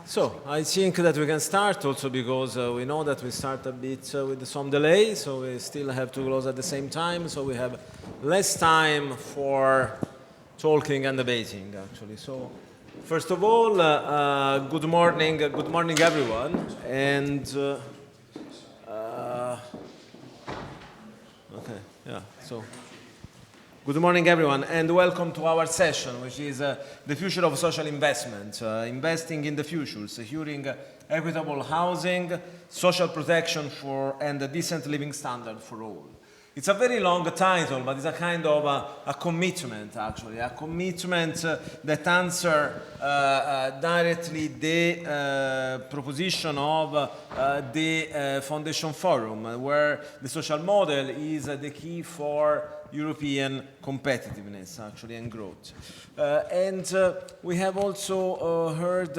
So, I think that we can start also because we know that we start a bit with some delay, so we still have to close at the same time, so we have less time for talking and debating, actually. So, first of all, good morning everyone, and okay, yeah, so. Good morning, everyone, and welcome to our session, which is the future of social investment, investing in the future, securing equitable housing, social protection for, and a decent living standard for all. It's a very long title, but it's a kind of a commitment, actually, a commitment that answers directly the proposition of the Foundation Forum, where the social model is the key for European competitiveness, actually, and growth. And we have also heard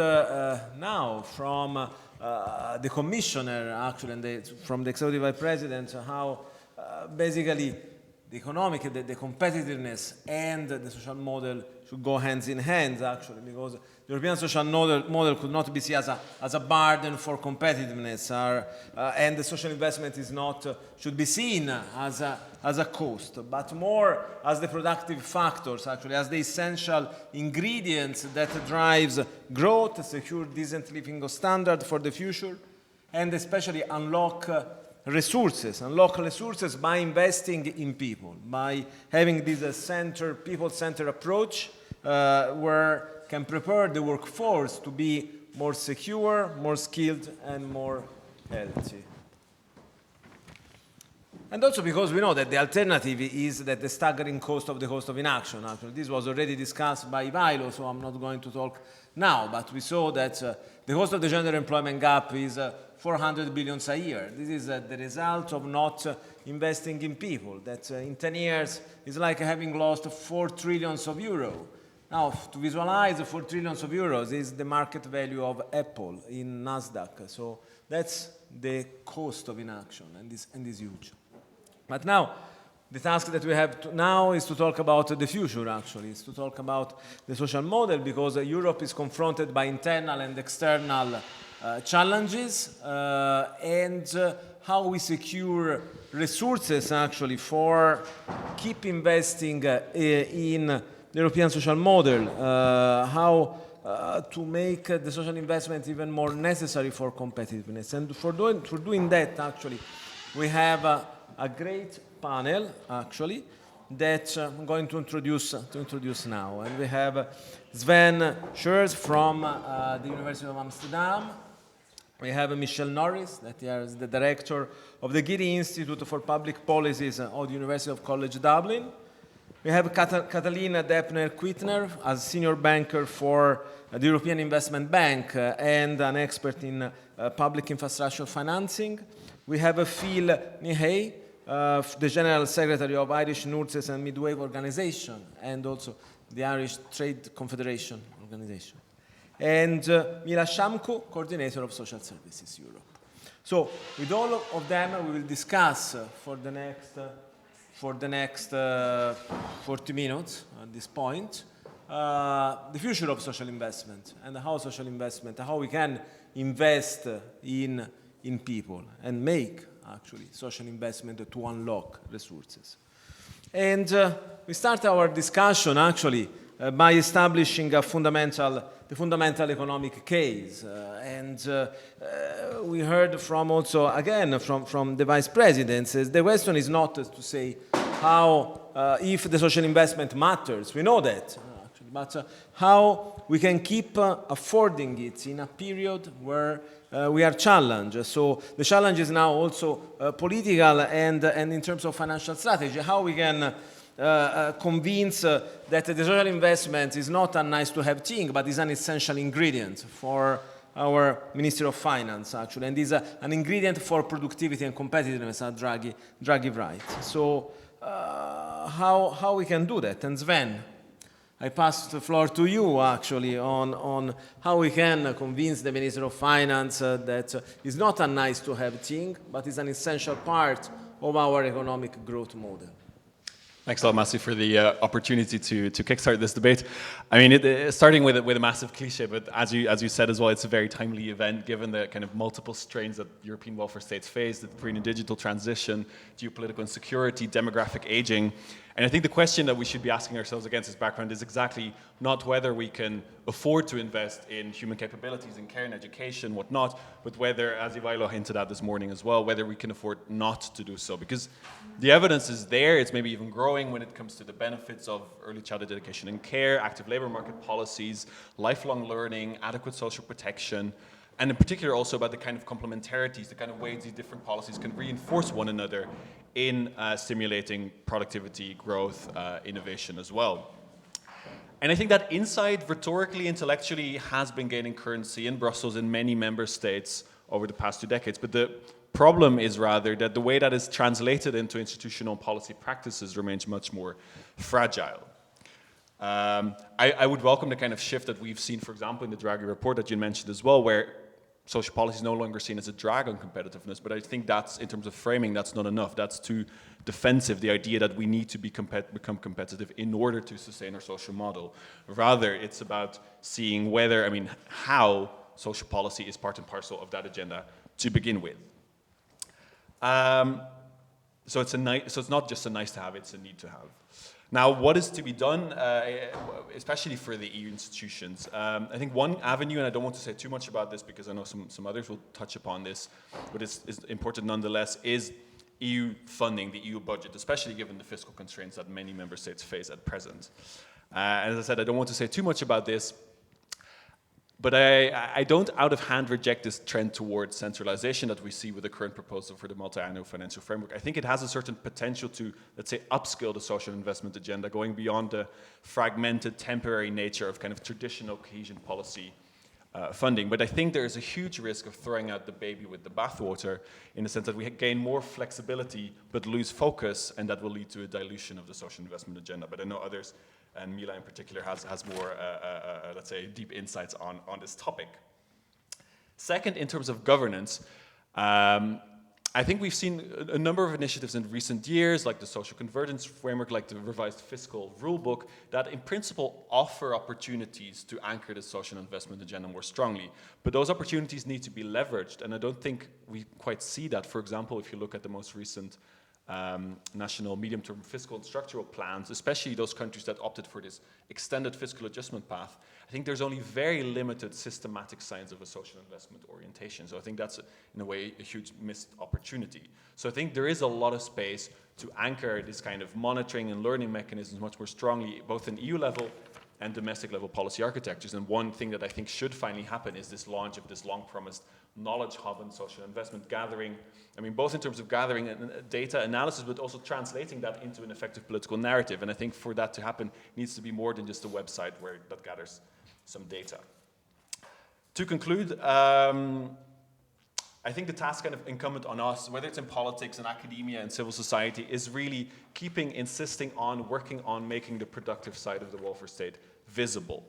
now from the Commissioner, actually, and from the Executive Vice President, how basically the economic, the competitiveness and the social model should go hands in hand, actually, because the European social model could not be seen as a burden for competitiveness, and the social investment should be seen as a cost, but more as the productive factors, actually, as the essential ingredients that drives growth, secure decent living standard for the future, and especially unlock resources by investing in people, by having this people-centered approach where can prepare the workforce to be more secure, more skilled, and more healthy. And also because we know that the alternative is that the staggering cost of inaction. Actually, this was already discussed by Ivailo, so I'm not going to talk now, but we saw that the cost of the gender employment gap is 400 billion a year. This is the result of not investing in people. That in 10 years is like having lost 4 trillion of euros. Now, to visualize 4 trillion of euros is the market value of Apple in Nasdaq. So that's the cost of inaction, and is huge. But now, the task that we have now is to talk about the future, actually. It's to talk about the social model, because Europe is confronted by internal and external challenges, and how we secure resources, actually, for keep investing in the European social model, how to make the social investment even more necessary for competitiveness. And for doing that, actually, we have a great panel, actually, that I'm going to introduce now. And we have Sven Schreurs from the University of Amsterdam. We have Michelle Norris, that is the director of the Geary Institute for Public Policies of the University of College Dublin. We have Katalin Deppner-Quittner as senior banker for the European Investment Bank and an expert in public infrastructure financing. We have Phil Nihey, the General Secretary of Irish Nurses and Midwives Organization, and also the Irish Trade Confederation Organization. And Mila, Shamku, Coordinator of Social Services Europe. So, with all of them, we will discuss for the next 40 minutes at this point, the future of social investment and how we can invest in people and make, actually, social investment to unlock resources. And we start our discussion, actually, by establishing the fundamental economic case. We heard from also, again, from the vice presidents, the question is not to say how, if the social investment matters, we know that, actually, but how we can keep affording it in a period where we are challenged. So the challenge is now also political and in terms of financial strategy, how we can convince that the social investment is not a nice-to-have thing, but is an essential ingredient for our Ministry of Finance, actually, and is an ingredient for productivity and competitiveness, as Draghi writes. So how we can do that? And Sven, I pass the floor to you, actually, on how we can convince the Minister of Finance that it's not a nice-to-have thing, but is an essential part of our economic growth model. Thanks a lot, Massi, for the opportunity to kickstart this debate. I mean, starting with a massive cliche, but as you said as well, it's a very timely event given the kind of multiple strains that European welfare states face, the green and digital transition, geopolitical insecurity, demographic aging. And I think the question that we should be asking ourselves against this background is exactly not whether we can afford to invest in human capabilities in care and education, whatnot, but whether, as Ivailo hinted at this morning as well, whether we can afford not to do so. Because the evidence is there, it's maybe even growing when it comes to the benefits of early childhood education and care, active labor market policies, lifelong learning, adequate social protection, and in particular also about the kind of complementarities, the kind of ways these different policies can reinforce one another in stimulating productivity, growth, innovation as well. And I think that insight, rhetorically, intellectually, has been gaining currency in Brussels in many member states over the past 2 decades. But the problem is rather that the way that is translated into institutional policy practices remains much more fragile. I would welcome the kind of shift that we've seen, for example, in the Draghi report that you mentioned as well, where social policy is no longer seen as a drag on competitiveness, but I think that's, in terms of framing, that's not enough. That's too defensive, the idea that we need to become competitive in order to sustain our social model. Rather, it's about seeing how social policy is part and parcel of that agenda to begin with. So it's not just a nice to have, it's a need to have. Now, what is to be done, especially for the EU institutions? I think one avenue, and I don't want to say too much about this because I know some others will touch upon this, but it's important nonetheless, is EU funding, the EU budget, especially given the fiscal constraints that many member states face at present. As I said, I don't want to say too much about this, but I don't out of hand reject this trend towards centralization that we see with the current proposal for the multi-annual financial framework. I think it has a certain potential to, let's say, upskill the social investment agenda, going beyond the fragmented, temporary nature of kind of traditional cohesion policy funding. But I think there is a huge risk of throwing out the baby with the bathwater, in the sense that we gain more flexibility but lose focus, and that will lead to a dilution of the social investment agenda. But I know others, and Mila in particular, has more, let's say, deep insights on this topic. Second, in terms of governance, I think we've seen a number of initiatives in recent years, like the social convergence framework, like the revised fiscal rulebook, that in principle offer opportunities to anchor the social investment agenda more strongly. But those opportunities need to be leveraged, and I don't think we quite see that. For example, if you look at the most recent national medium-term fiscal and structural plans, especially those countries that opted for this extended fiscal adjustment path, I think there's only very limited systematic signs of a social investment orientation. So I think that's, in a way, a huge missed opportunity. So I think there is a lot of space to anchor this kind of monitoring and learning mechanisms much more strongly, both in EU level and domestic level policy architectures. And one thing that I think should finally happen is this launch of this long-promised knowledge hub and social investment gathering. I mean, both in terms of gathering data analysis, but also translating that into an effective political narrative. And I think for that to happen, it needs to be more than just a website that gathers some data. To conclude, I think the task kind of incumbent on us, whether it's in politics and academia and civil society, is really insisting on, working on making the productive side of the welfare state visible.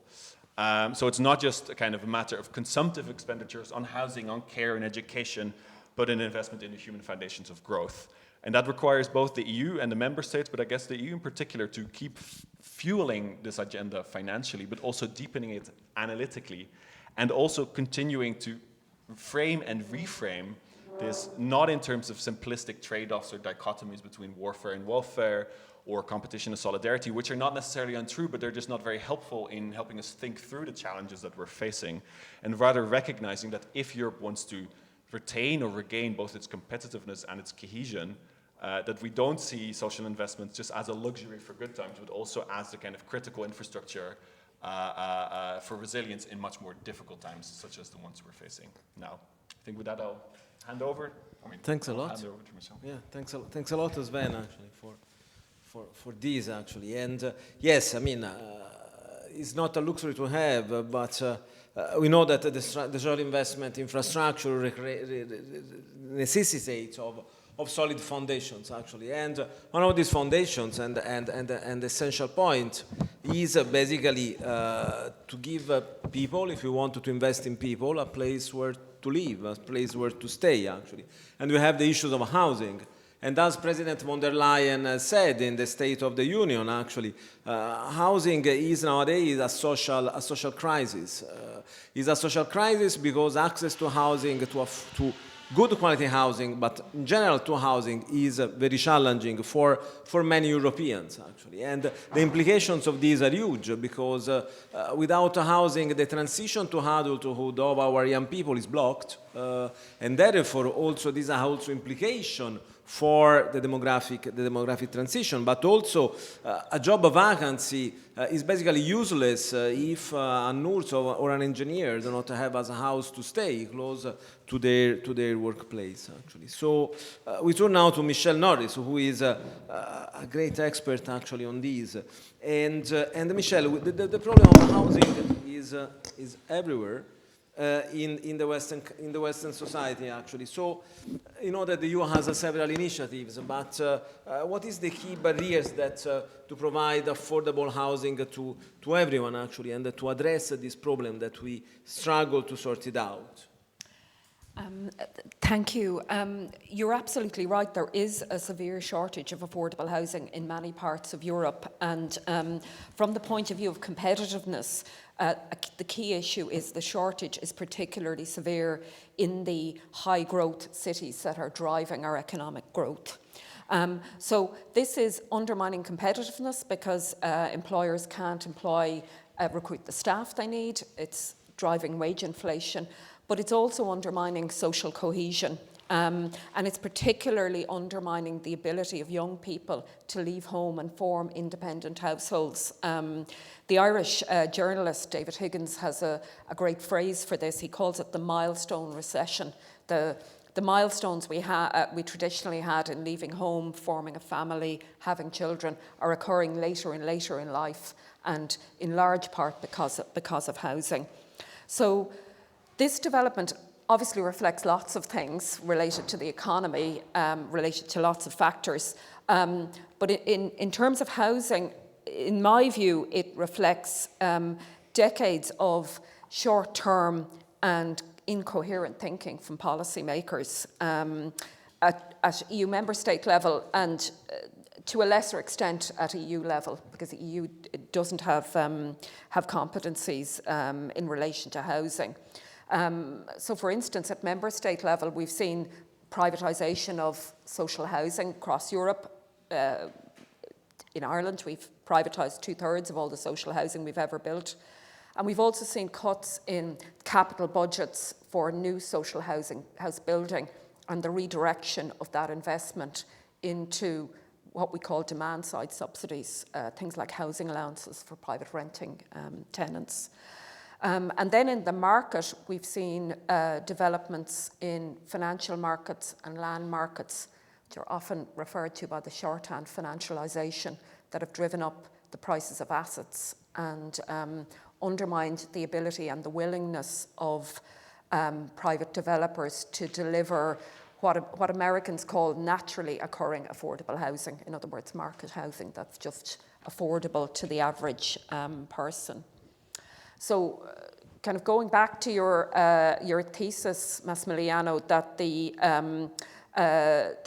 So it's not just a kind of a matter of consumptive expenditures on housing, on care and education, but an investment in the human foundations of growth. And that requires both the EU and the member states, but I guess the EU in particular, to keep fueling this agenda financially, but also deepening it analytically, and also continuing to frame and reframe this not in terms of simplistic trade-offs or dichotomies between warfare and welfare, or competition and solidarity, which are not necessarily untrue, but they're just not very helpful in helping us think through the challenges that we're facing, and rather recognizing that if Europe wants to retain or regain both its competitiveness and its cohesion, that we don't see social investments just as a luxury for good times, but also as the kind of critical infrastructure for resilience in much more difficult times, such as the ones we're facing now. I think with that, I'll hand over. Thanks a lot. Hand over to Michelle. Yeah, thanks a lot, Sven, actually, for this, actually. And yes, I mean, it's not a luxury to have, but we know that the social investment infrastructure necessitates of solid foundations, actually. And one of these foundations and the essential point is basically to give people, if you want to invest in people, a place where to live, a place where to stay, actually. And we have the issues of housing. And as President von der Leyen said in the State of the Union, actually, housing is nowadays a social crisis. It's a social crisis because access to housing, to good quality housing, but in general to housing, is very challenging for many Europeans, actually. And the implications of these are huge because without housing, the transition to adulthood of our young people is blocked. And therefore, also, these are also implications for the demographic transition, but also a job vacancy is basically useless if a nurse or an engineer do not have as a house to stay close to their workplace, actually. So we turn now to Michelle Norris, who is a great expert actually on this. And Michelle, the problem of housing is everywhere. In the Western society, actually. So, you know that the EU has several initiatives, but what is the key barriers that to provide affordable housing to everyone, actually, and to address this problem that we struggle to sort it out? Thank you. You're absolutely right. There is a severe shortage of affordable housing in many parts of Europe. And from the point of view of competitiveness, the key issue is the shortage is particularly severe in the high growth cities that are driving our economic growth. So this is undermining competitiveness because employers can't recruit the staff they need. It's driving wage inflation. But it's also undermining social cohesion. And it's particularly undermining the ability of young people to leave home and form independent households. The Irish journalist David Higgins has a great phrase for this. He calls it the milestone recession. The milestones we traditionally had in leaving home, forming a family, having children, are occurring later and later in life, and in large part because of housing. So this development obviously reflects lots of things related to the economy, related to lots of factors. But in terms of housing, in my view, it reflects decades of short-term and incoherent thinking from policymakers at EU member state level and to a lesser extent at EU level, because the EU doesn't have competencies in relation to housing. So, for instance, at member state level, we've seen privatisation of social housing across Europe. In Ireland, we've privatised 2/3 of all the social housing we've ever built. And we've also seen cuts in capital budgets for new social house building, and the redirection of that investment into what we call demand-side subsidies, things like housing allowances for private renting tenants. And then in the market, we've seen developments in financial markets and land markets, which are often referred to by the shorthand financialisation, that have driven up the prices of assets and undermined the ability and the willingness of private developers to deliver what Americans call naturally occurring affordable housing. In other words, market housing that's just affordable to the average person. So, kind of going back to your thesis, Massimiliano, that the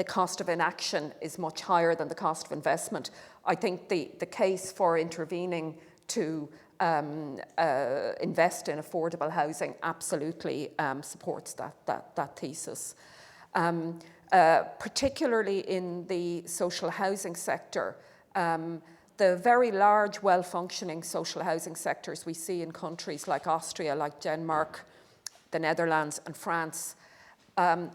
cost of inaction is much higher than the cost of investment. I think the case for intervening to invest in affordable housing absolutely supports that thesis. Particularly in the social housing sector, the very large, well-functioning social housing sectors we see in countries like Austria, like Denmark, the Netherlands and France,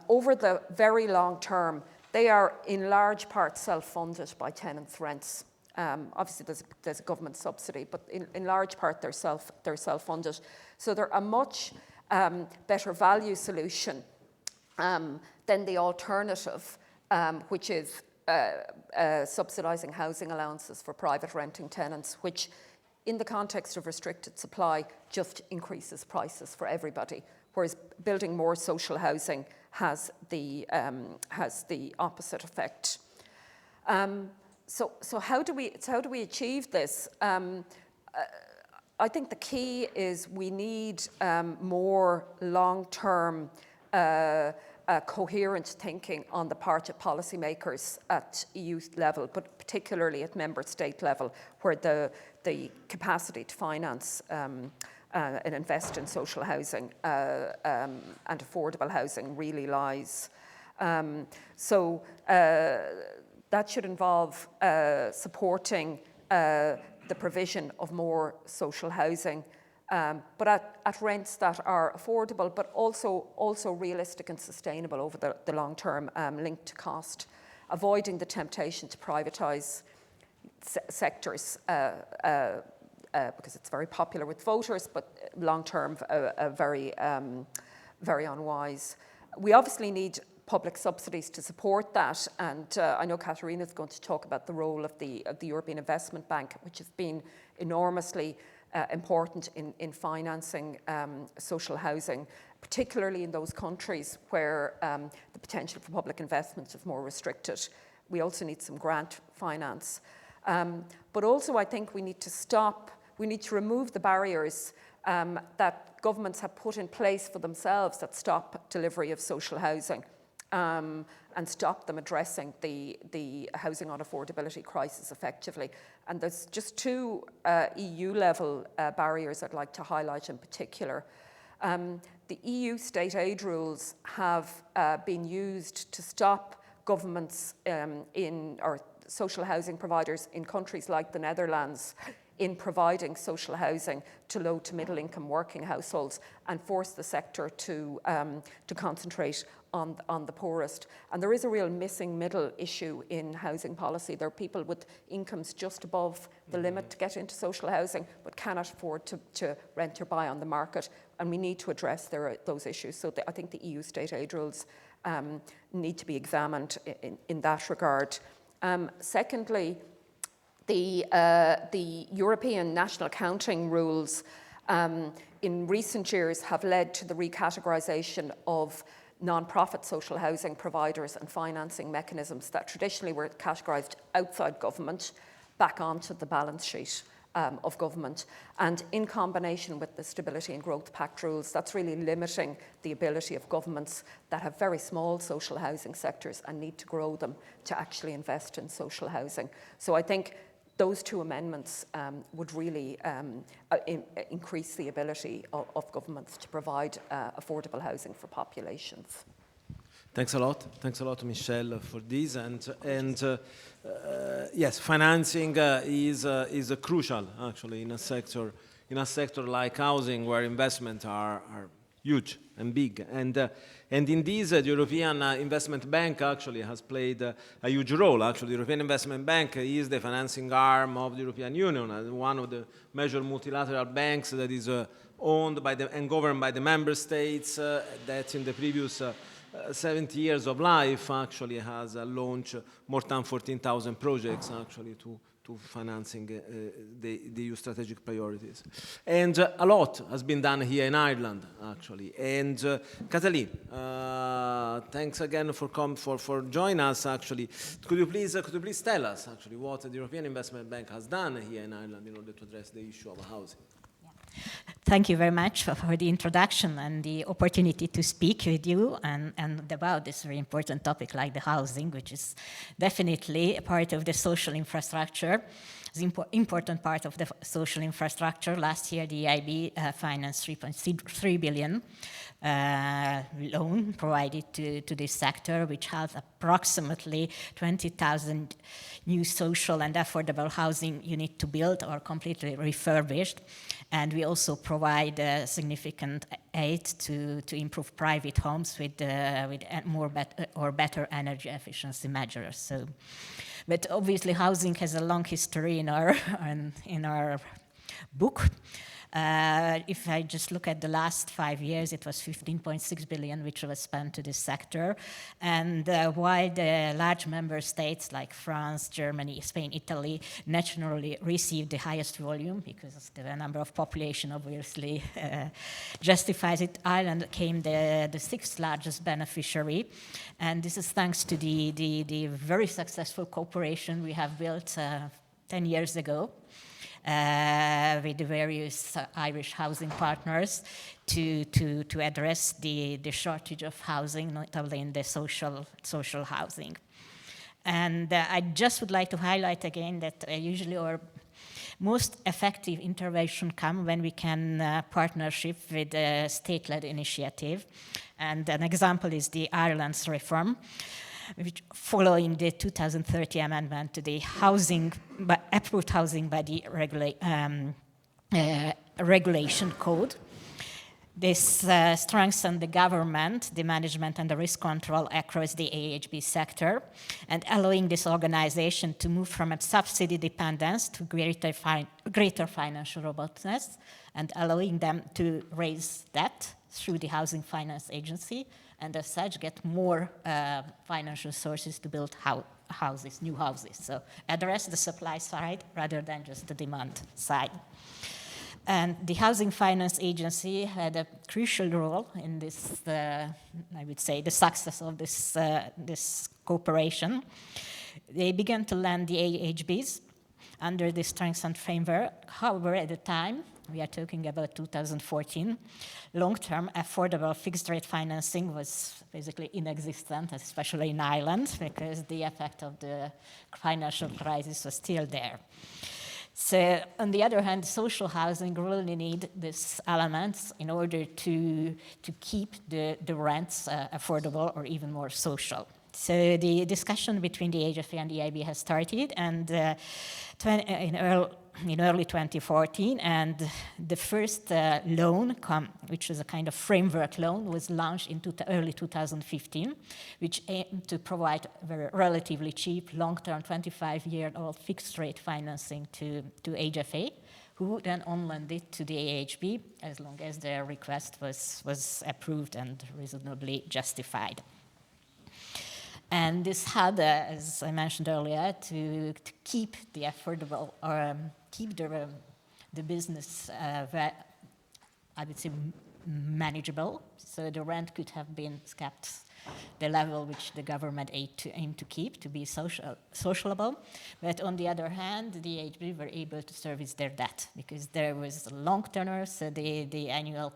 over the very long term, they are in large part self-funded by tenants' rents. Obviously, there's a government subsidy, but in large part they're self-funded. So they're a much better value solution than the alternative, which is subsidising housing allowances for private renting tenants, which in the context of restricted supply just increases prices for everybody, whereas building more social housing has the opposite effect. So how do we achieve this? I think the key is we need more long-term coherent thinking on the part of policymakers at EU level, but particularly at member state level, where the capacity to finance and invest in social housing and affordable housing really lies. So that should involve supporting the provision of more social housing, but at rents that are affordable, but also realistic and sustainable over the long term, linked to cost, avoiding the temptation to privatise sectors because it's very popular with voters, but long term very unwise. We obviously need public subsidies to support that, and I know Katarina is going to talk about the role of the European Investment Bank, which has been enormously important in financing social housing, particularly in those countries where the potential for public investment is more restricted. We also need some grant finance. But also I think we need to remove the barriers that governments have put in place for themselves that stop delivery of social housing and stop them addressing the housing unaffordability crisis effectively. And there's just two EU-level barriers I'd like to highlight in particular. The EU state aid rules have been used to stop governments or social housing providers in countries like the Netherlands in providing social housing to low to middle income working households and force the sector to concentrate on the poorest. And there is a real missing middle issue in housing policy. There are people with incomes just above the limit to get into social housing but cannot afford to rent or buy on the market, and we need to address those issues. So I think the EU state aid rules need to be examined in that regard. Secondly, the European national accounting rules in recent years have led to the recategorisation of non-profit social housing providers and financing mechanisms that traditionally were categorised outside government back onto the balance sheet of government. And in combination with the Stability and Growth Pact rules, that's really limiting the ability of governments that have very small social housing sectors and need to grow them to actually invest in social housing. So I think those two amendments would really increase the ability of governments to provide affordable housing for populations. Thanks a lot, Michelle, for this. And yes, financing is crucial actually in a sector like housing where investments are huge and big. And in this, the European Investment Bank actually has played a huge role. Actually, the European Investment Bank is the financing arm of the European Union, and one of the major multilateral banks that is owned by and governed by the member states that in the previous 70 years of life actually has launched more than 14,000 projects actually to financing the EU strategic priorities. And a lot has been done here in Ireland, actually. And Katalin, thanks again for joining us, actually. Could you please tell us, actually, what the European Investment Bank has done here in Ireland in order to address the issue of housing? Thank you very much for the introduction and the opportunity to speak with you and about this very important topic like the housing, which is definitely a part of the social infrastructure. It's an important part of the social infrastructure. Last year, the EIB financed 3.3 billion loan provided to this sector, which has approximately 20,000 new social and affordable housing units to build or completely refurbished. And we also provide significant aid to improve private homes with better energy efficiency measures. So, but obviously, housing has a long history in our book. If I just look at the last 5 years, it was 15.6 billion which was spent to this sector. And while the large member states like France, Germany, Spain, Italy naturally received the highest volume because the number of population obviously justifies it, Ireland came the sixth largest beneficiary. And this is thanks to the very successful cooperation we have built 10 years ago. with the various Irish housing partners to address the shortage of housing, notably in the social housing. And I just would like to highlight again that usually our most effective intervention come when we can partnership with a state-led initiative. And an example is the Ireland's reform, which following the 2030 amendment to the approved housing body regulation code. This strengthened the government, the management and the risk control across the AHB sector, and allowing this organization to move from a subsidy dependence to greater financial robustness, and allowing them to raise debt through the Housing Finance Agency, and as such get more financial sources to build houses, new houses. So address the supply side rather than just the demand side. And the Housing Finance Agency had a crucial role in this, I would say, the success of this cooperation. They began to lend the AHBs under the strengthened framework. However, at the time, we are talking about 2014, long-term affordable fixed-rate financing was basically inexistent, especially in Ireland, because the effect of the financial crisis was still there. So, on the other hand, social housing really need these elements in order to keep the rents affordable or even more social. So the discussion between the HFA and the EIB has started, and in early 2014, and the first loan, which was a kind of framework loan, was launched in early 2015, which aimed to provide very relatively cheap, long-term, 25-year-old fixed-rate financing to HFA, who then on-lent it to the AHB as long as their request was approved and reasonably justified. And this had, as I mentioned earlier, to keep the affordable, or keep the business, I would say, manageable. So the rent could have been kept the level which the government aimed to keep, to be sociable. But on the other hand, the AHB were able to service their debt because there was a long tenor, so the annual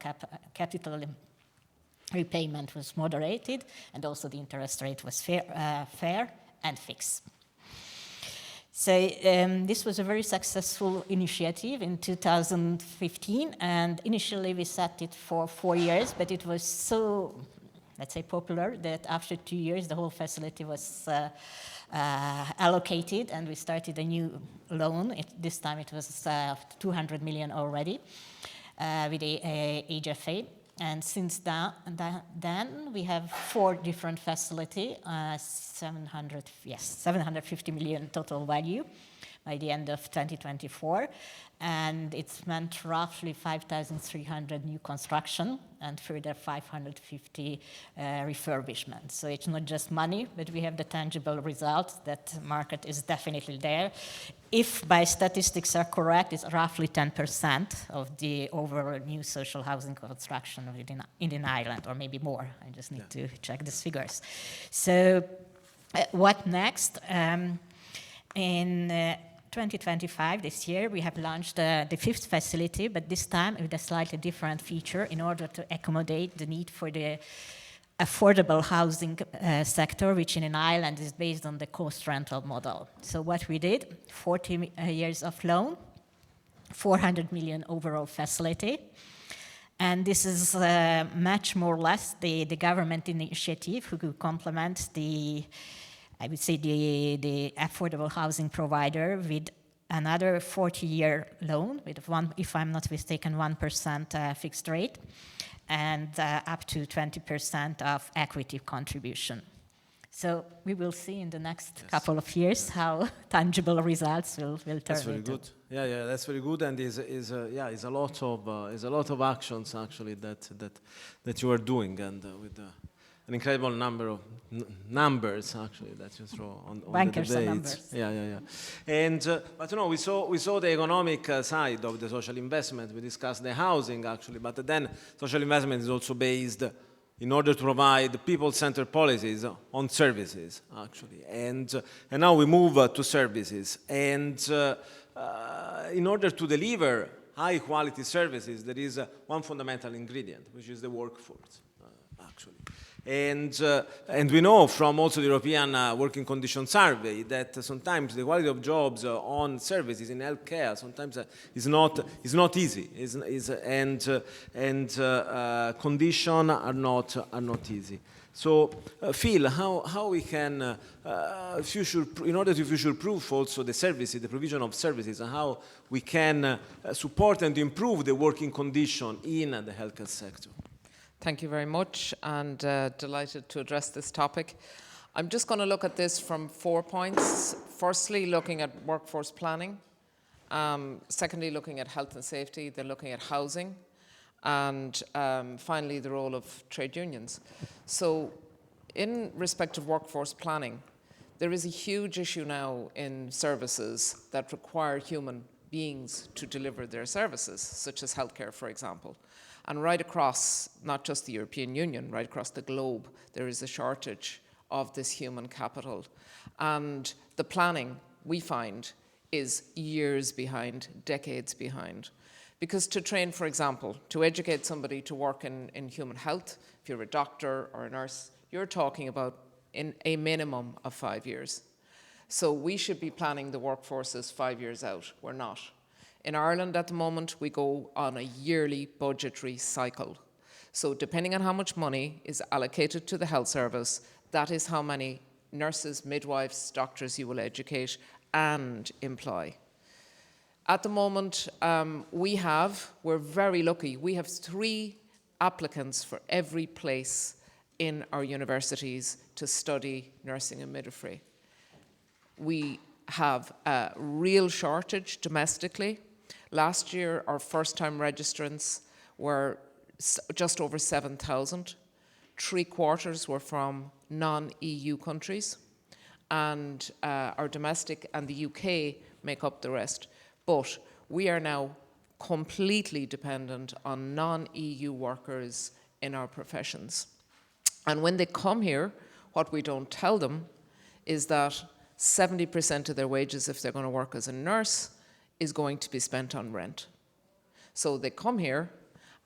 capital repayment was moderated, and also the interest rate was fair and fixed. So this was a very successful initiative in 2015, and initially we set it for 4 years, but it was so, let's say, popular that after 2 years the whole facility was allocated, and we started a new loan. This time it was 200 million already with the HFA. And since then, we have 4 different facilities, 750 million total value by the end of 2024. And it's meant roughly 5,300 new construction and further 550 refurbishments. So it's not just money, but we have the tangible results that the market is definitely there. If my statistics are correct, it's roughly 10% of the overall new social housing construction in Ireland, or maybe more. I just need to check these figures. So what next? In 2025, this year, we have launched the 5th facility, but this time with a slightly different feature in order to accommodate the need for the affordable housing sector, which in Ireland is based on the cost rental model. So what we did, 40 years of loan, 400 million overall facility, and this is much more or less the government initiative who could complement the, I would say, the affordable housing provider with another 40-year loan with if I'm not mistaken, 1% fixed rate, and up to 20% of equity contribution. So we will see in the next couple of years how tangible results will turn. That's very good. Yeah, that's very good, and is a lot of actions actually that you are doing, and with an incredible number of numbers actually that you throw on the debates. Yeah. And but we saw the economic side of the social investment. We discussed the housing actually, but then social investment is also based in order to provide people-centered policies on services actually. And now we move to services, and in order to deliver high quality services, there is one fundamental ingredient, which is the workforce, actually. And we know from also the European Working Conditions Survey that sometimes the quality of jobs on services in healthcare sometimes is not easy, and conditions are not easy. So, Phil, how we can in order to future-proof also the services, the provision of services, and how we can support and improve the working condition in the healthcare sector? Thank you very much, and delighted to address this topic. I'm just going to look at this from 4 points. Firstly, looking at workforce planning. Secondly, looking at health and safety. Then looking at housing. And finally, the role of trade unions. So in respect of workforce planning, there is a huge issue now in services that require human beings to deliver their services, such as healthcare, for example. And right across, not just the European Union, right across the globe, there is a shortage of this human capital. And the planning, we find, is years behind, decades behind. Because to train, for example, to educate somebody to work in human health, if you're a doctor or a nurse, you're talking about in a minimum of 5 years. So we should be planning the workforces 5 years out. We're not. In Ireland at the moment, we go on a yearly budgetary cycle. So depending on how much money is allocated to the health service, that is how many nurses, midwives, doctors you will educate and employ. At the moment, we're very lucky. We have 3 applicants for every place in our universities to study nursing and midwifery. We have a real shortage domestically. Last year, our first-time registrants were just over 7,000. 3/4 were from non-EU countries, and our domestic and the UK make up the rest. But we are now completely dependent on non-EU workers in our professions. And when they come here, what we don't tell them is that 70% of their wages, if they're going to work as a nurse, is going to be spent on rent. So they come here,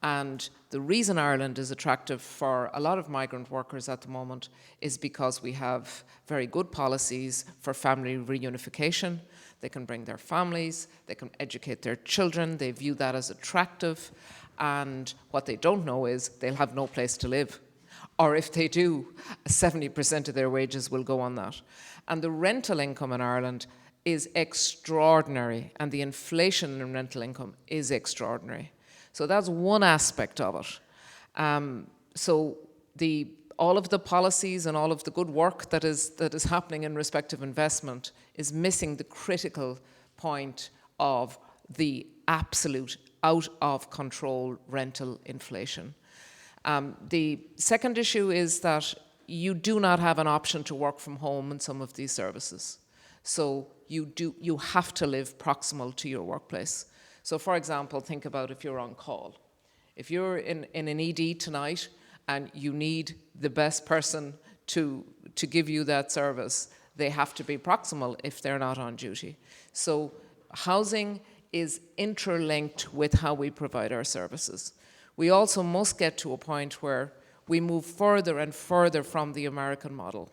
and the reason Ireland is attractive for a lot of migrant workers at the moment is because we have very good policies for family reunification. They can bring their families, they can educate their children, they view that as attractive, and what they don't know is they'll have no place to live. Or if they do, 70% of their wages will go on that. And the rental income in Ireland is extraordinary, and the inflation in rental income is extraordinary. So that's one aspect of it. So all of the policies and all of the good work that is happening in respect of investment is missing the critical point of the absolute out of control rental inflation. The second issue is that you do not have an option to work from home in some of these services. So you have to live proximal to your workplace. So for example, think about if you're on call. If you're in an ED tonight and you need the best person to give you that service, they have to be proximal if they're not on duty. So housing is interlinked with how we provide our services. We also must get to a point where we move further and further from the American model.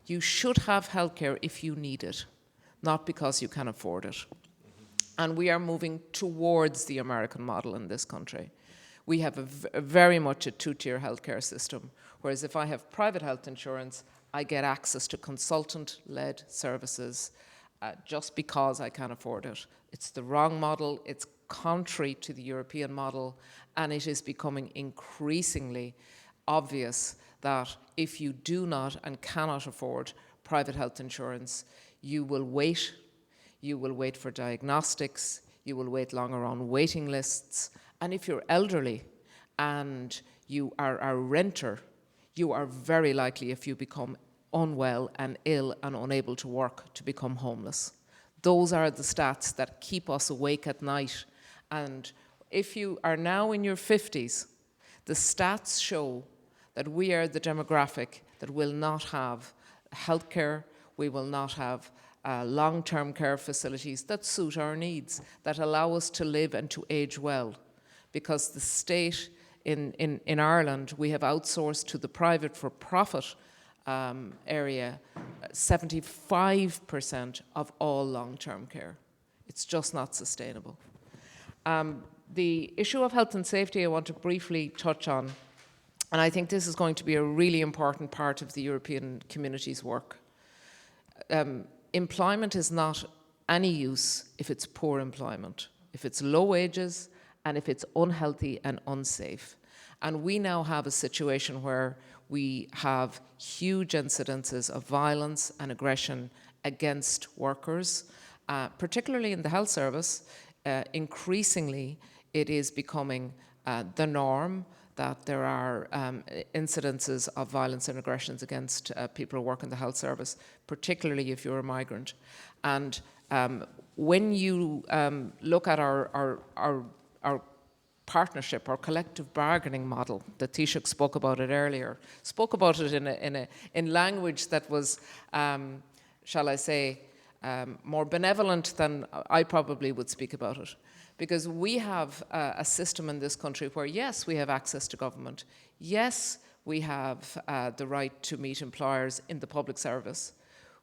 You should have healthcare if you need it, not because you can afford it. And we are moving towards the American model in this country. We have very much a 2-tier healthcare system, whereas if I have private health insurance, I get access to consultant-led services just because I can afford it. It's the wrong model, it's contrary to the European model, and it is becoming increasingly obvious that if you do not and cannot afford private health insurance, you will wait for diagnostics, you will wait longer on waiting lists, and if you're elderly and you are a renter, you are very likely, if you become unwell and ill and unable to work, to become homeless. Those are the stats that keep us awake at night. And if you are now in your 50s, the stats show that we are the demographic that will not have healthcare, we will not have long-term care facilities that suit our needs, that allow us to live and to age well. Because the state in Ireland, we have outsourced to the private for-profit area 75% of all long-term care. It's just not sustainable. The issue of health and safety I want to briefly touch on, and I think this is going to be a really important part of the European Community's work. Employment is not any use if it's poor employment, if it's low wages, and if it's unhealthy and unsafe. And we now have a situation where we have huge incidences of violence and aggression against workers, particularly in the health service. Increasingly, it is becoming the norm that there are incidences of violence and aggressions against people who work in the health service, particularly if you're a migrant. And when you look at our partnership, our collective bargaining model, that Taoiseach spoke about it earlier, spoke about it in language that was, shall I say, more benevolent than I probably would speak about it. Because we have a system in this country where, yes, we have access to government. Yes, we have the right to meet employers in the public service.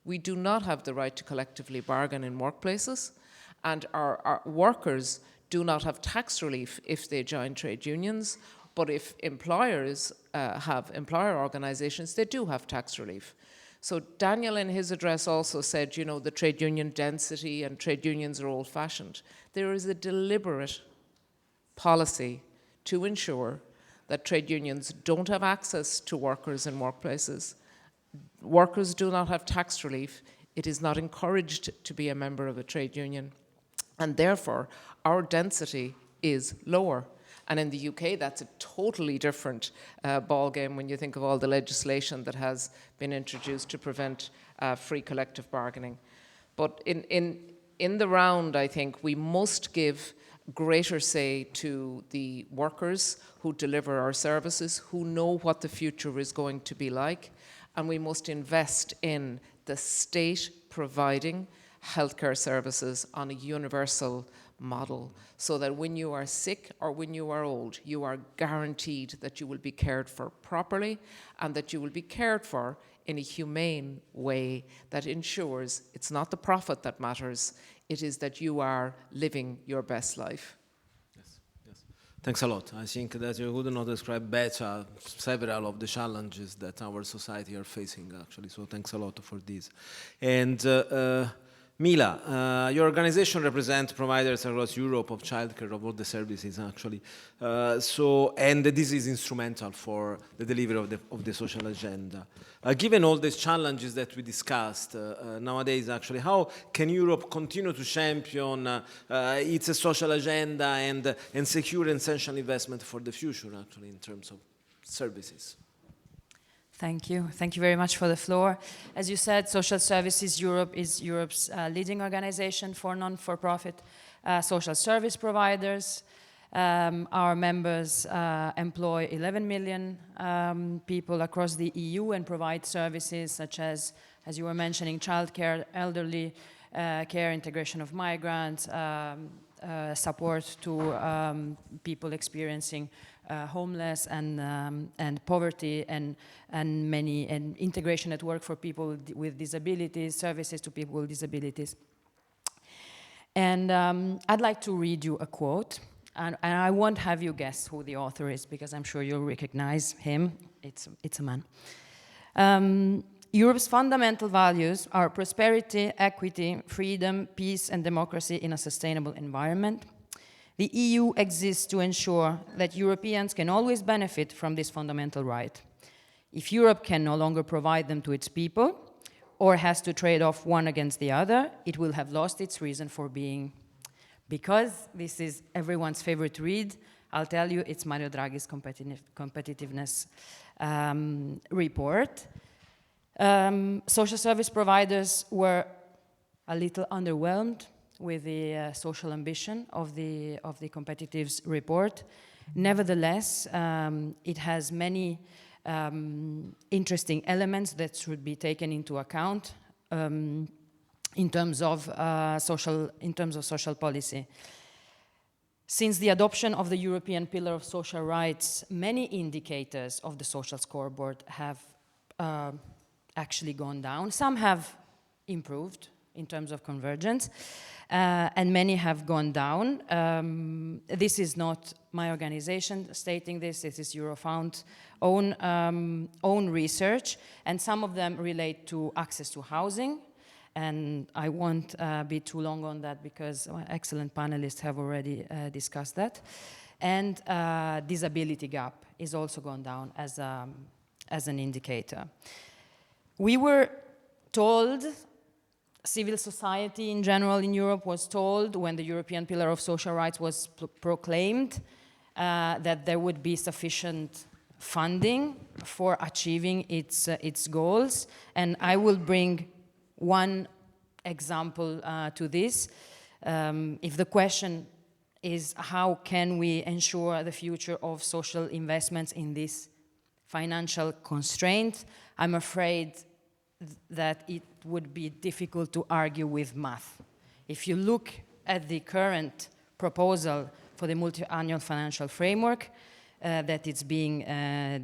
We do not have the right to collectively bargain in workplaces. And our workers do not have tax relief if they join trade unions. But if employers have employer organizations, they do have tax relief. So Daniel in his address also said, you know, the trade union density and trade unions are old-fashioned. There is a deliberate policy to ensure that trade unions don't have access to workers in workplaces. Workers do not have tax relief. It is not encouraged to be a member of a trade union. And therefore, our density is lower. And in the UK, that's a totally different ballgame when you think of all the legislation that has been introduced to prevent free collective bargaining. But in the round, I think we must give greater say to the workers who deliver our services, who know what the future is going to be like, and we must invest in the state providing healthcare services on a universal model, so that when you are sick or when you are old, you are guaranteed that you will be cared for properly and that you will be cared for in a humane way that ensures it's not the profit that matters, it is that you are living your best life. Yes, yes. Thanks a lot. I think that you could not describe better several of the challenges that our society are facing, actually, so thanks a lot for this. And Mila, your organization represents providers across Europe of childcare, of all the services actually. And this is instrumental for the delivery of the social agenda. Given all these challenges that we discussed nowadays, actually, how can Europe continue to champion its social agenda and secure essential investment for the future, actually, in terms of services? Thank you. Thank you very much for the floor. As you said, Social Services Europe is Europe's leading organization for non-for-profit social service providers. Our members employ 11 million people across the EU and provide services such as you were mentioning, childcare, elderly care, integration of migrants, support to people experiencing homeless and poverty and integration at work for people with disabilities, services to people with disabilities. And I'd like to read you a quote, and I won't have you guess who the author is because I'm sure you'll recognize him. It's a man. Europe's fundamental values are prosperity, equity, freedom, peace, and democracy in a sustainable environment. The EU exists to ensure that Europeans can always benefit from this fundamental right. If Europe can no longer provide them to its people, or has to trade off one against the other, it will have lost its reason for being. Because this is everyone's favorite read, I'll tell you, it's Mario Draghi's competitiveness report. Social service providers were a little underwhelmed with the social ambition of the Competitives report. Nevertheless, it has many interesting elements that should be taken into account. in terms of social policy. Since the adoption of the European Pillar of Social Rights, many indicators of the social scoreboard have actually gone down. Some have improved in terms of convergence, and many have gone down. This is not my organization stating this. This is Eurofound's own research, and some of them relate to access to housing. And I won't be too long on that because my excellent panelists have already discussed that. And disability gap is also gone down as an indicator. We were told, civil society in general in Europe was told when the European Pillar of Social Rights was proclaimed that there would be sufficient funding for achieving its goals. And I will bring one example to this. If the question is how can we ensure the future of social investments in this financial constraint, I'm afraid that it would be difficult to argue with math. If you look at the current proposal for the multi-annual financial framework that it's being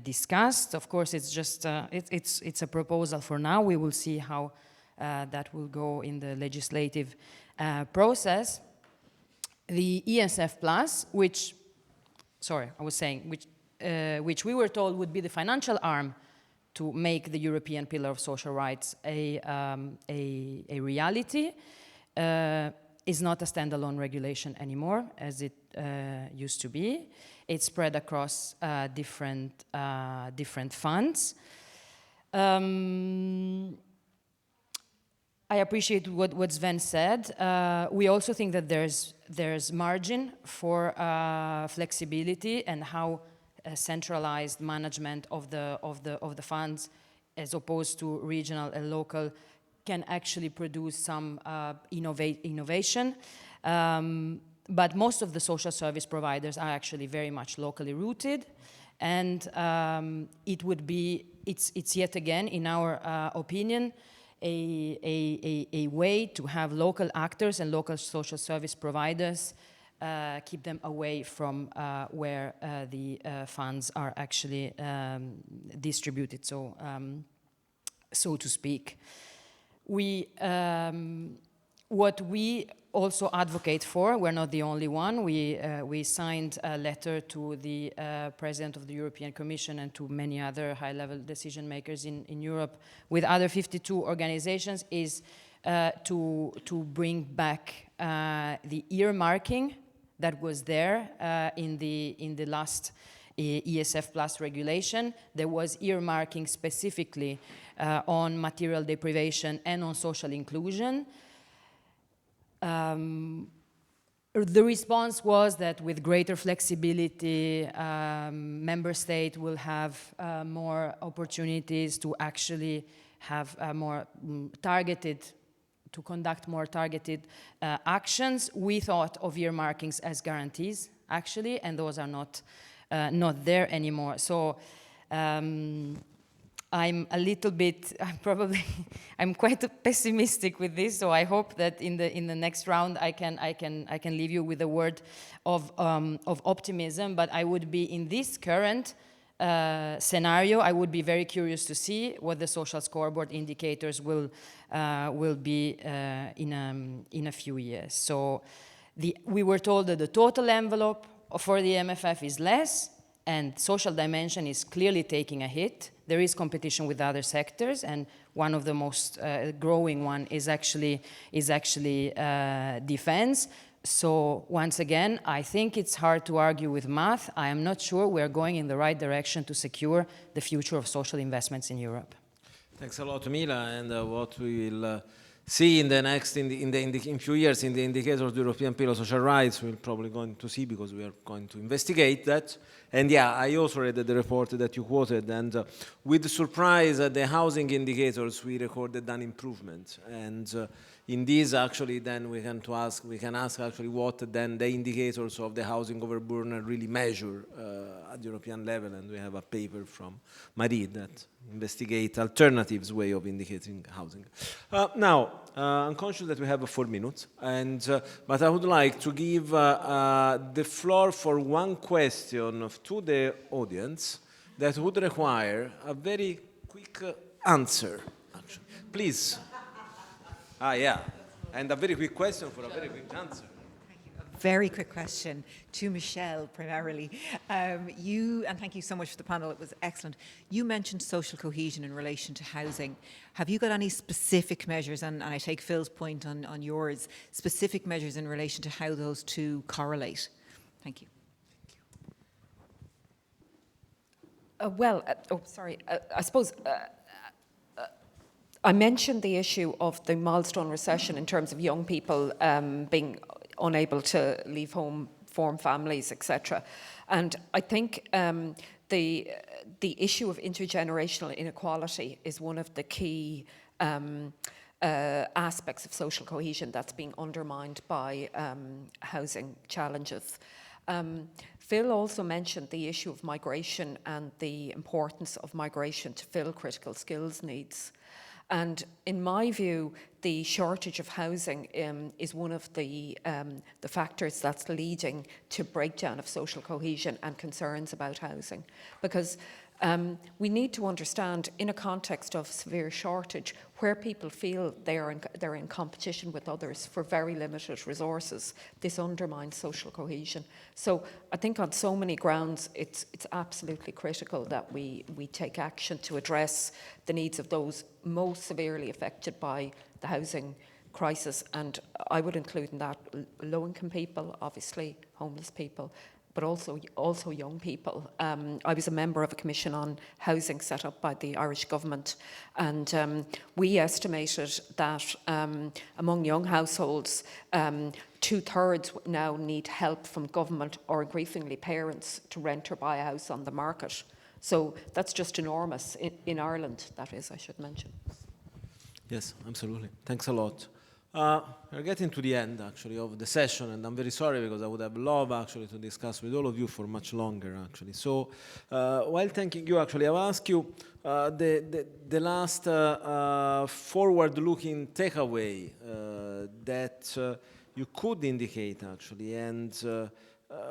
discussed, of course it's just it's a proposal for now. We will see how that will go in the legislative process. The ESF Plus, which we were told would be the financial arm to make the European Pillar of Social Rights a reality, is not a standalone regulation anymore, as it used to be. It's spread across different funds. I appreciate what Sven said. We also think that there's margin for flexibility and how centralized management of the funds, as opposed to regional and local, can actually produce some innovation. But most of the social service providers are actually very much locally rooted, and it's yet again, in our opinion, a way to have local actors and local social service providers keep them away from where the funds are actually distributed, so to speak. What we also advocate for, we're not the only one, we signed a letter to the President of the European Commission and to many other high-level decision makers in Europe with other 52 organizations, is to bring back the earmarking that was there in the last ESF Plus regulation. There was earmarking specifically on material deprivation and on social inclusion. The response was that with greater flexibility, member state will have more opportunities to actually have more targeted, to conduct more targeted actions. We thought of earmarkings as guarantees, actually, and those are not there anymore. So I'm a little bit, I'm quite pessimistic with this. So I hope that in the next round I can leave you with a word of optimism. But I would be, in this current scenario, I would be very curious to see what the social scoreboard indicators will be in a few years. So we were told that the total envelope for the MFF is less, and social dimension is clearly taking a hit. There is competition with other sectors, and one of the most growing one is actually defense. So once again, I think it's hard to argue with math. I am not sure we're going in the right direction to secure the future of social investments in Europe. Thanks a lot, Mila. And what we will see in the next, in few years, in the indicators of the European Pillar of Social Rights, we're probably going to see, because we are going to investigate that. And yeah, I also read the report that you quoted, and with surprise at the housing indicators, we recorded an improvement. And in this, actually, then we can ask actually what then the indicators of the housing overburden really measure at European level, and we have a paper from Madrid that investigate alternatives way of indicating housing. Now, I'm conscious that we have 4 minutes, but I would like to give the floor for one question to the audience that would require a very quick answer, actually. Please. Yeah, and a very quick question for a very quick answer. Very quick question to Michelle primarily. And thank you so much for the panel, it was excellent. You mentioned social cohesion in relation to housing. Have you got any specific measures, and I take Phil's point on yours, specific measures in relation to how those two correlate? Thank you. I suppose I mentioned the issue of the milestone recession in terms of young people being unable to leave home, form families, etc. And I think the issue of intergenerational inequality is one of the key aspects of social cohesion that's being undermined by housing challenges. Phil also mentioned the issue of migration and the importance of migration to fill critical skills needs. And in my view, the shortage of housing is one of the factors that's leading to breakdown of social cohesion and concerns about housing. Because we need to understand, in a context of severe shortage, where people feel they're in competition with others for very limited resources, this undermines social cohesion. So I think on so many grounds, it's absolutely critical that we take action to address the needs of those most severely affected by the housing crisis. And I would include in that low-income people, obviously homeless people, but also young people. I was a member of a commission on housing set up by the Irish government, and we estimated that among young households, 2/3 now need help from government or increasingly parents to rent or buy a house on the market. So that's just enormous in Ireland, that is, I should mention. Yes, absolutely. Thanks a lot. We're getting to the end, actually, of the session, and I'm very sorry because I would have loved, actually, to discuss with all of you for much longer, actually. So, while thanking you, actually, I'll ask you the last forward-looking takeaway that you could indicate, actually, and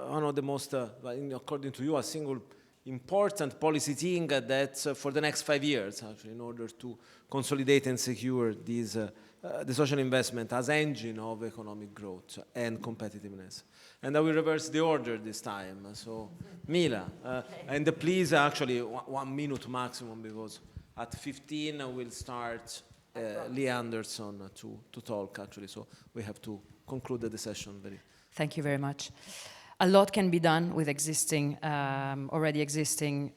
one of the most, according to you, a single important policy thing that for the next 5 years, actually, in order to consolidate and secure these the social investment as engine of economic growth and competitiveness. And I will reverse the order this time. So, Mila, and please, actually, 1 minute maximum, because at 15 we'll start Lee Anderson to talk, actually. So we have to conclude the session very. Thank you very much. A lot can be done with already existing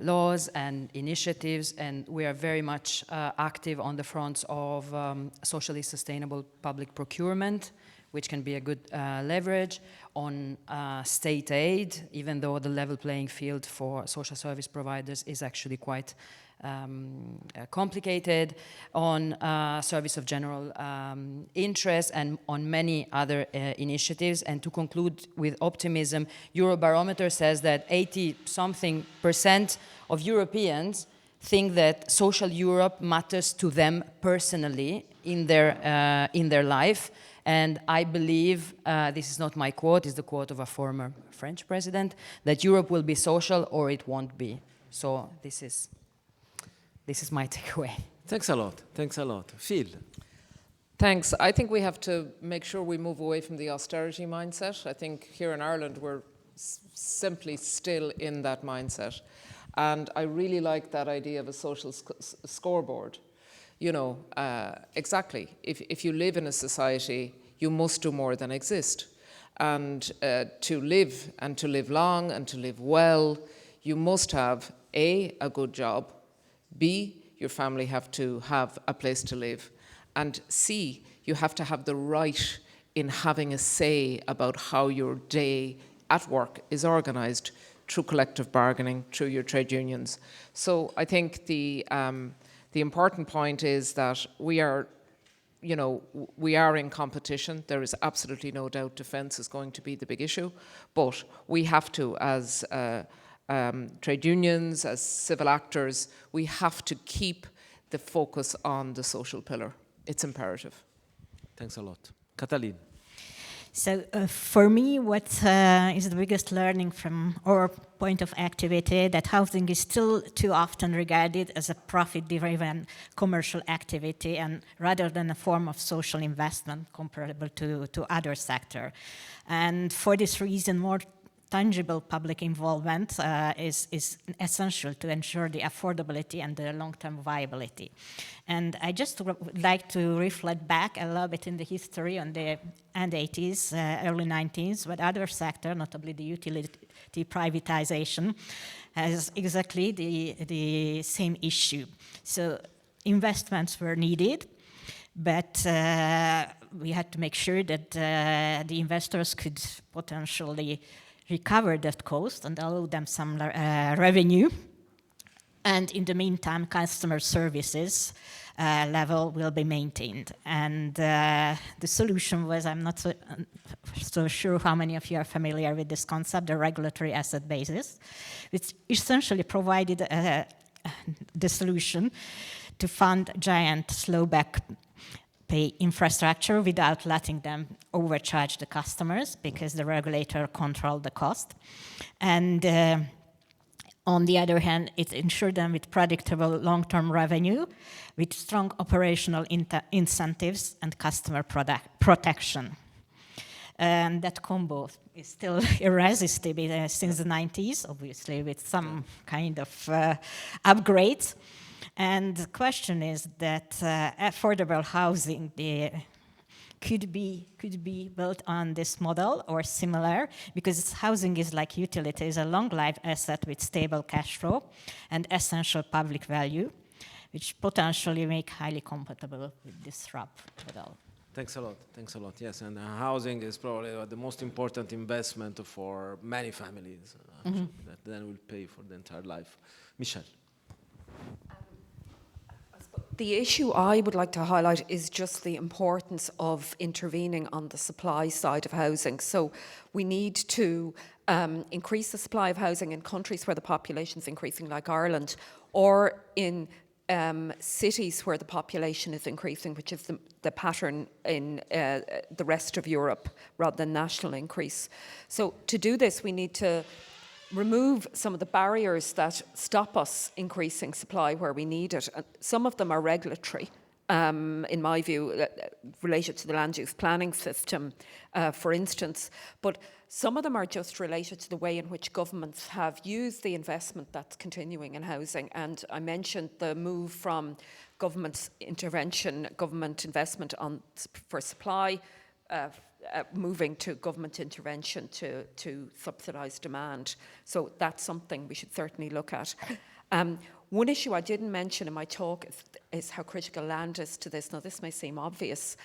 laws and initiatives, and we are very much active on the fronts of socially sustainable public procurement, which can be a good leverage, on state aid, even though the level playing field for social service providers is actually quite complicated, on service of general interest, and on many other initiatives. And to conclude with optimism, Eurobarometer says that 80-something% of Europeans think that social Europe matters to them personally in their life. And I believe, this is not my quote, it's the quote of a former French president, that Europe will be social or it won't be. So this is my takeaway. Thanks a lot. Thanks a lot. Phil. Thanks. I think we have to make sure we move away from the austerity mindset. I think here in Ireland we're simply still in that mindset. And I really like that idea of a social scoreboard. You know, exactly. If you live in a society, you must do more than exist. And to live, and to live long, and to live well, you must have a good job, B, your family have to have a place to live, and C, you have to have the right in having a say about how your day at work is organised through collective bargaining, through your trade unions. So I think the important point is that we are we are in competition. There is absolutely no doubt defence is going to be the big issue, but we have to, as trade unions, as civil actors, we have to keep the focus on the social pillar. It's imperative. Thanks a lot. Katalin. So for me, what is the biggest learning from our point of activity, that housing is still too often regarded as a profit-driven commercial activity and rather than a form of social investment comparable to other sectors. And for this reason, more tangible public involvement is essential to ensure the affordability and the long-term viability. And I just would like to reflect back a little bit in the history on the end 80s, early 90s, with other sectors, notably the utility privatization, has exactly the same issue. So investments were needed, but we had to make sure that the investors could potentially recover that cost and allow them some revenue. And in the meantime, customer services level will be maintained. And the solution was, I'm not so sure how many of you are familiar with this concept, the regulatory asset basis, which essentially provided the solution to fund giant slowback pay infrastructure without letting them overcharge the customers because the regulator controlled the cost. And on the other hand, it ensured them with predictable long-term revenue with strong operational incentives and customer protection. And that combo is still irresistible since the 90s, obviously with some kind of upgrades. And the question is that affordable housing could be built on this model or similar, because housing is like utilities, a long-life asset with stable cash flow and essential public value, which potentially make highly compatible with this RAP model. Thanks a lot. Thanks a lot. Yes, and housing is probably the most important investment for many families that then will pay for the entire life. Michelle. The issue I would like to highlight is just the importance of intervening on the supply side of housing. So we need to increase the supply of housing in countries where the population is increasing, like Ireland, or in cities where the population is increasing, which is the pattern in the rest of Europe, rather than national increase. So to do this, we need to remove some of the barriers that stop us increasing supply where we need it. Some of them are regulatory, in my view, related to the land use planning system, for instance. But some of them are just related to the way in which governments have used the investment that's continuing in housing. And I mentioned the move from government intervention, government investment for supply, moving to government intervention to subsidise demand. So that's something we should certainly look at. One issue I didn't mention in my talk is how critical land is to this. Now, this may seem obvious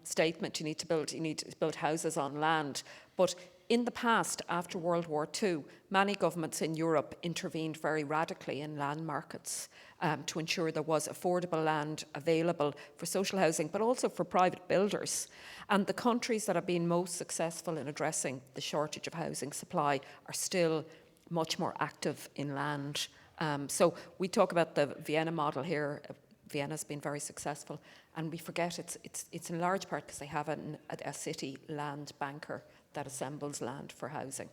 statement. You need to build houses on land. But in the past, after World War II, many governments in Europe intervened very radically in land markets to ensure there was affordable land available for social housing, but also for private builders. And the countries that have been most successful in addressing the shortage of housing supply are still much more active in land. So we talk about the Vienna model here. Vienna's been very successful, and we forget it's in large part because they have a city land banker that assembles land for housing.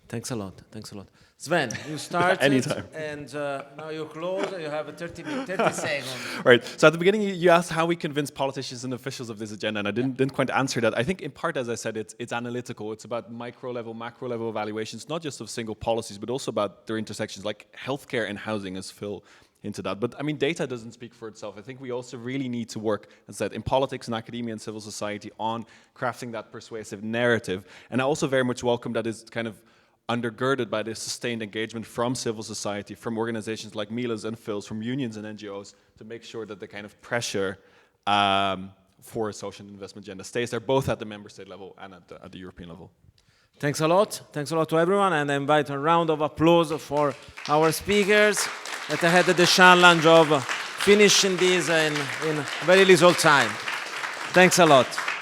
Thanks a lot. Thanks a lot. Sven, you started. Anytime. And now you close. You have 30 seconds. Right. So at the beginning, you asked how we convince politicians and officials of this agenda, and I didn't quite answer that. I think in part, as I said, it's analytical. It's about micro level, macro level evaluations, not just of single policies, but also about their intersections, like healthcare and housing, as Phil into that. But I mean, data doesn't speak for itself. I think we also really need to work, as I said, in politics and academia and civil society on crafting that persuasive narrative. And I also very much welcome that it's kind of undergirded by this sustained engagement from civil society, from organizations like Mila's and Phil's, from unions and NGOs, to make sure that the kind of pressure for a social investment agenda stays there, both at the member state level and at the European level. Thanks a lot. Thanks a lot to everyone, and I invite a round of applause for our speakers that had the challenge of finishing this in very little time. Thanks a lot.